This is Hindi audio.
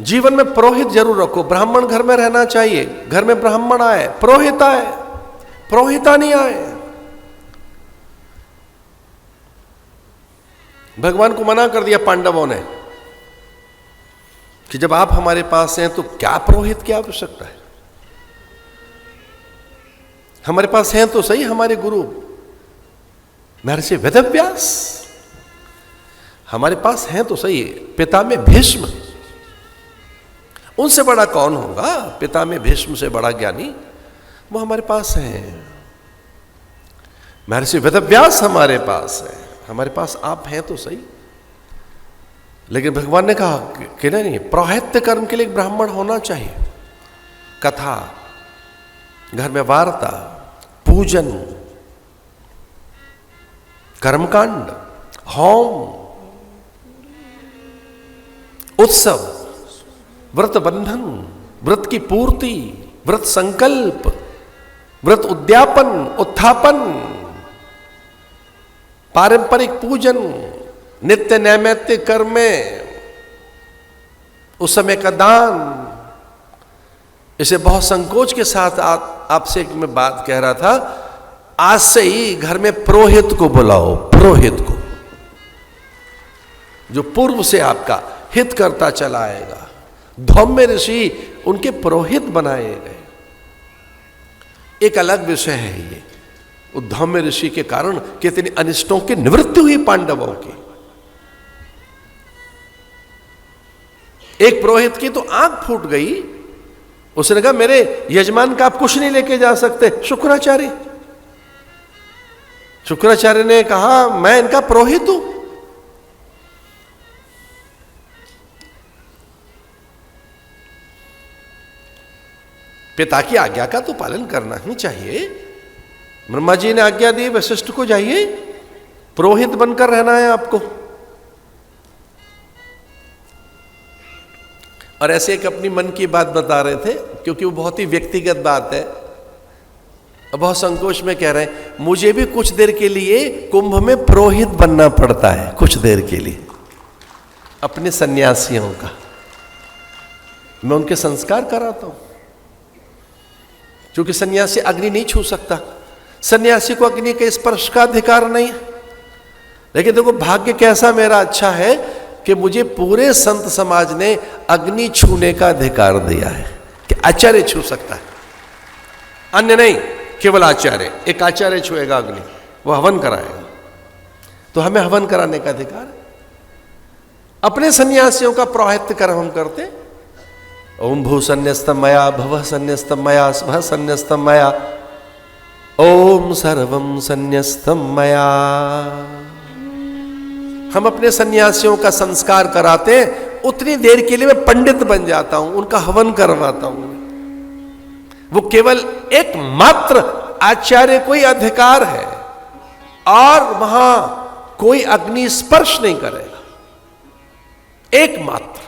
जीवन में पुरोहित जरूर रखो। ब्राह्मण घर में रहना चाहिए, घर में ब्राह्मण आए, पुरोहित आए, पुरोहिता नहीं आए। भगवान को मना कर दिया पांडवों ने कि जब आप हमारे पास हैं तो क्या पुरोहित की आवश्यकता है। हमारे पास हैं तो सही हमारे गुरु महर्षि वेदव्यास, हमारे पास हैं तो सही पिता में भीष्म, उनसे बड़ा कौन होगा। पिता में भीष्म से बड़ा ज्ञानी वो हमारे पास हैं। महर्षि वेदव्यास हमारे पास है, हमारे पास आप हैं तो सही। लेकिन भगवान ने कहा कि नहीं, पौरोहित्य कर्म के लिए एक ब्राह्मण होना चाहिए। कथा, घर में वार्ता, पूजन, कर्मकांड, होम, उत्सव, व्रत बंधन, व्रत की पूर्ति, व्रत संकल्प, व्रत उद्यापन, उत्थापन, पारंपरिक पूजन, नित्य नैमित्तिक कर्म में उस समय का दान। इसे बहुत संकोच के साथ आपसे मैं बात कह रहा था, आज से ही घर में पुरोहित को बुलाओ, पुरोहित को जो पूर्व से आपका हित करता चला आएगा। धौम्य ऋषि उनके पुरोहित बनाए गए। एक अलग विषय है ये, धौम्य ऋषि के कारण कितने अनिष्टों की निवृत्ति हुई पांडवों की। एक पुरोहित की तो आंख फूट गई, उसने कहा मेरे यजमान का आप कुछ नहीं लेके जा सकते। शुक्राचार्य ने कहा मैं इनका पुरोहित हूं। पिता की आज्ञा का तो पालन करना ही चाहिए। ब्रह्मा जी ने आज्ञा दी वशिष्ठ को, जाइए पुरोहित बनकर रहना है आपको। और ऐसे एक अपनी मन की बात बता रहे थे, क्योंकि वो बहुत ही व्यक्तिगत बात है, बहुत संकोच में कह रहे हैं, मुझे भी कुछ देर के लिए कुंभ में पुरोहित बनना पड़ता है, कुछ देर के लिए अपने सन्यासियों का। मैं उनके संस्कार कराता हूं, क्योंकि सन्यासी अग्नि नहीं छू सकता, सन्यासी को अग्नि के स्पर्श का अधिकार नहीं है। लेकिन देखो भाग्य कैसा मेरा अच्छा है कि मुझे पूरे संत समाज ने अग्नि छूने का अधिकार दिया है कि आचार्य छू सकता है, अन्य नहीं, केवल आचार्य। एक आचार्य छुएगा अग्नि, वो हवन कराएगा, तो हमें हवन कराने का अधिकार है। अपने सन्यासियों का पुरोहित्य कर्म हम करते। ओम भू संन्यस्तम मया, भव संन्यस्तम मया, स्वः संन्यस्तम मया, ओम सर्वम संन्यस्तम मया। हम अपने सन्यासियों का संस्कार कराते हैं, उतनी देर के लिए मैं पंडित बन जाता हूं, उनका हवन करवाता हूं। वो केवल एकमात्र आचार्य को ही अधिकार है, और वहां कोई अग्नि स्पर्श नहीं करेगा, एकमात्र।